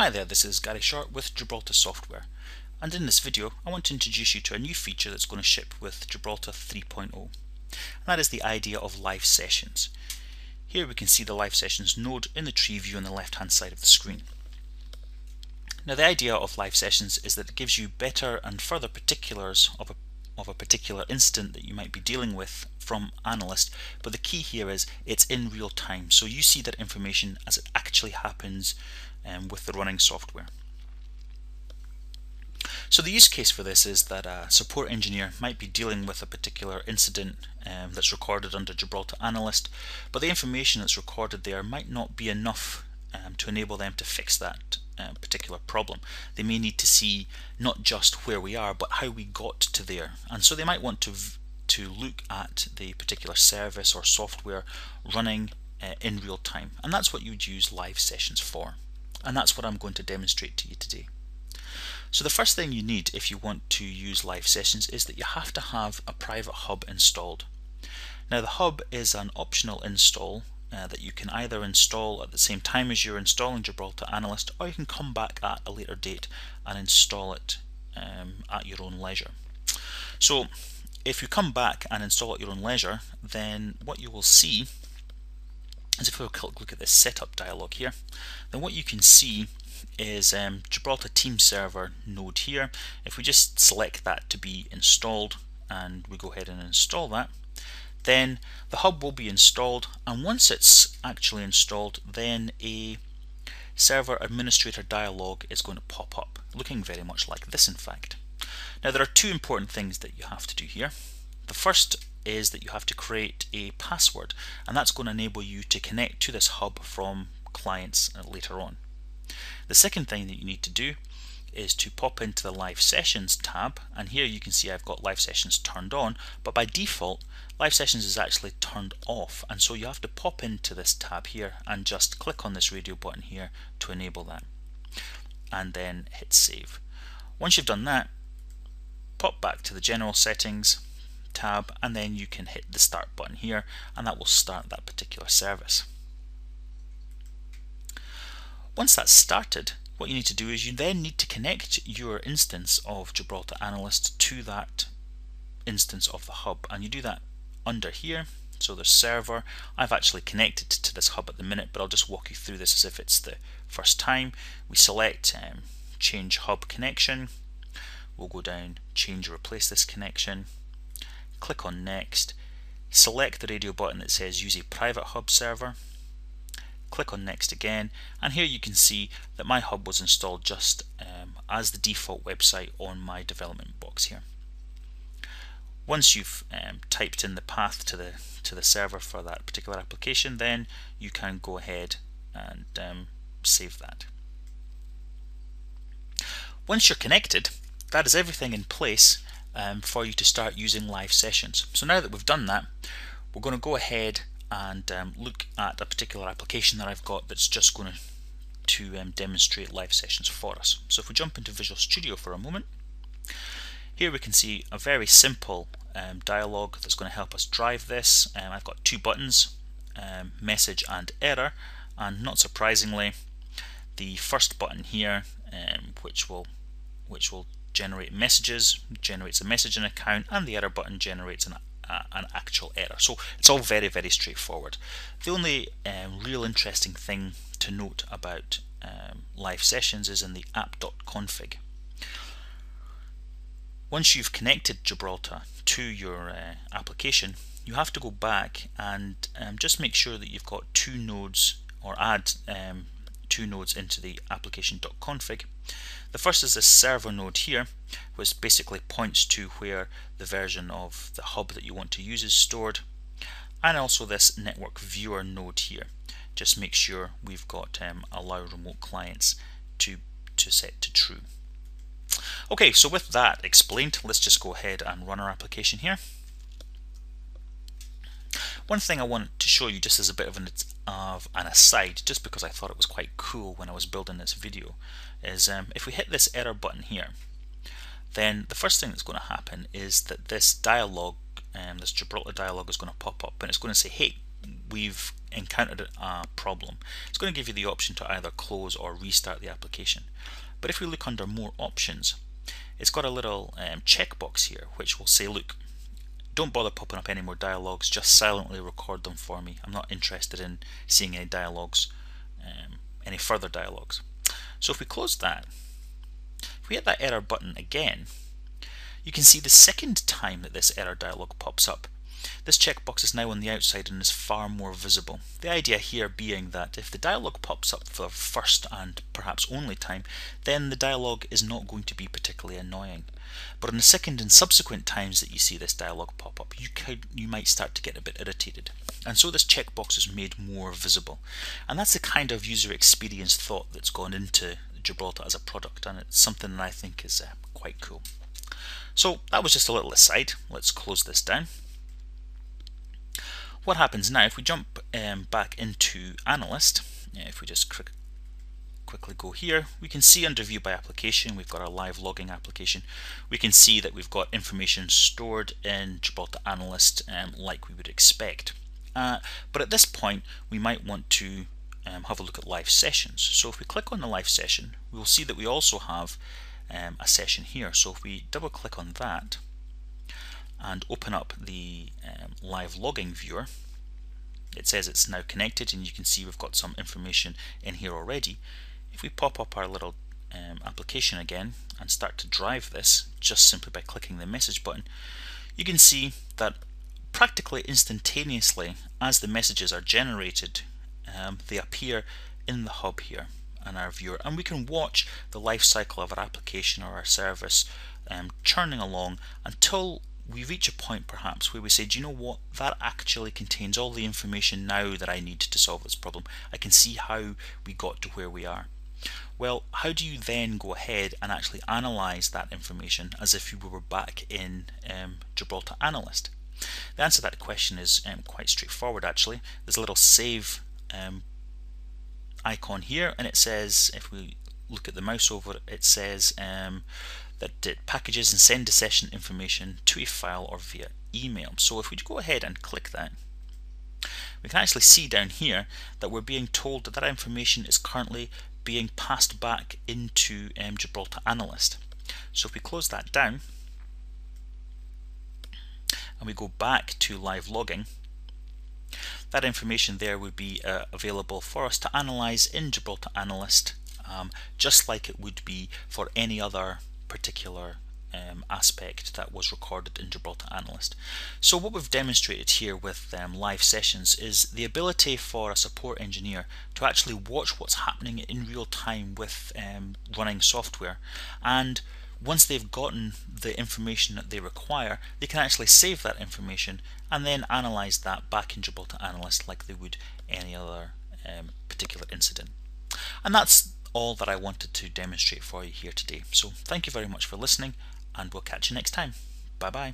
Hi there, this is Gary Short with Gibraltar Software, and in this video I want to introduce you to a new feature that's going to ship with Gibraltar 3.0, and that is the idea of live sessions. Here we can see the live sessions node in the tree view on the left hand side of the screen. Now the idea of live sessions is that it gives you better and further particulars of a particular incident that you might be dealing with from Analyst, but the key here is it's in real time, so you see that information as it actually happens with the running software. So the use case for this is that a support engineer might be dealing with a particular incident that's recorded under Gibraltar Analyst, but the information that's recorded there might not be enough to enable them to fix that particular problem. They may need to see not just where we are, but how we got to there, and so they might want to look at the particular service or software running in real time, and that's what you'd use live sessions for, and that's what I'm going to demonstrate to you today. So the first thing you need if you want to use live sessions is that you have to have a private hub installed. Now the hub is an optional install that you can either install at the same time as you're installing Gibraltar Analyst, or you can come back at a later date and install it at your own leisure. So if you come back and install at your own leisure, then what you will see is, if we look at this setup dialog here, then what you can see is Gibraltar Team Server node here. If we just select that to be installed and we go ahead and install that, then the hub will be installed, and once it's actually installed, then a server administrator dialog is going to pop up, looking very much like this in fact. Now there are two important things that you have to do here. The first is that you have to create a password, and that's going to enable you to connect to this hub from clients later on. The second thing that you need to do is to pop into the Live Sessions tab, and here you can see I've got Live Sessions turned on, but by default Live Sessions is actually turned off, and so you have to pop into this tab here and just click on this radio button here to enable that, and then hit save. Once you've done that, pop back to the General Settings tab, and then you can hit the Start button here, and that will start that particular service. Once that's started, what you need to do is you then need to connect your instance of Gibraltar Analyst to that instance of the hub, and you do that under here. So there's server. I've actually connected to this hub at the minute, but I'll just walk you through this as if it's the first time. We select change hub connection. We'll go down, change or replace this connection, click on next, select the radio button that says use a private hub server, click on next again, and here you can see that my hub was installed just as the default website on my development box here. Once you've typed in the path to the server for that particular application, then you can go ahead and save that. Once you're connected, that is everything in place for you to start using live sessions. So now that we've done that, we're going to go ahead and look at a particular application that I've got that's just going to demonstrate live sessions for us. So if we jump into Visual Studio for a moment, here we can see a very simple dialog that's going to help us drive this. I've got two buttons, message and error, and not surprisingly, the first button here, which will generate messages, generates a messaging account, and the error button generates an actual error. So it's all very, very straightforward. The only real interesting thing to note about live sessions is in the app.config. Once you've connected Gibraltar to your application, you have to go back and just make sure that you've got two nodes, or add two nodes into the application.config. The first is this server node here, which basically points to where the version of the hub that you want to use is stored, and also this network viewer node here. Just make sure we've got allow remote clients to set to true. Okay, so with that explained, let's just go ahead and run our application here. One thing I wanted to show you just as a bit of an aside, just because I thought it was quite cool when I was building this video, is if we hit this error button here, then the first thing that's going to happen is that this dialog, this Gibraltar dialog, is going to pop up, and it's going to say, hey, we've encountered a problem, it's going to give you the option to either close or restart the application. But if we look under more options, it's got a little checkbox here which will say, look, don't bother popping up any more dialogues, just silently record them for me. I'm not interested in seeing any dialogues, any further dialogues. So if we close that, if we hit that error button again, you can see the second time that this error dialog pops up, this checkbox is now on the outside and is far more visible. The idea here being that if the dialog pops up for the first and perhaps only time, then the dialog is not going to be particularly annoying. But on the second and subsequent times that you see this dialog pop up, you might start to get a bit irritated. And so this checkbox is made more visible. And that's the kind of user experience thought that's gone into Gibraltar as a product, and it's something that I think is quite cool. So that was just a little aside. Let's close this down. What happens now, if we jump back into Analyst, if we just quickly go here, we can see under View by Application, we've got our live logging application. We can see that we've got information stored in Gibraltar Analyst like we would expect. But at this point, we might want to have a look at live sessions. So if we click on the live session, we will see that we also have a session here. So if we double click on that and open up the live logging viewer, it says it's now connected, and you can see we've got some information in here already. If we pop up our little application again and start to drive this just simply by clicking the message button, you can see that practically instantaneously as the messages are generated, they appear in the hub here in our viewer, and we can watch the life cycle of our application or our service churning along until we reach a point perhaps where we say, do you know what, that actually contains all the information now that I need to solve this problem. I can see how we got to where we are. Well, how do you then go ahead and actually analyze that information as if you were back in Gibraltar Analyst? The answer to that question is quite straightforward actually. There's a little save icon here, and it says, if we look at the mouse over it, it says that it packages and sends the session information to a file or via email. So if we go ahead and click that, we can actually see down here that we're being told that that information is currently being passed back into Gibraltar Analyst. So if we close that down and we go back to live logging, that information there would be available for us to analyze in Gibraltar Analyst, just like it would be for any other particular aspect that was recorded in Gibraltar Analyst. So what we've demonstrated here with live sessions is the ability for a support engineer to actually watch what's happening in real time with running software, and once they've gotten the information that they require, they can actually save that information and then analyze that back in Gibraltar Analyst like they would any other particular incident. And that's all that I wanted to demonstrate for you here today. So thank you very much for listening, and we'll catch you next time. Bye bye.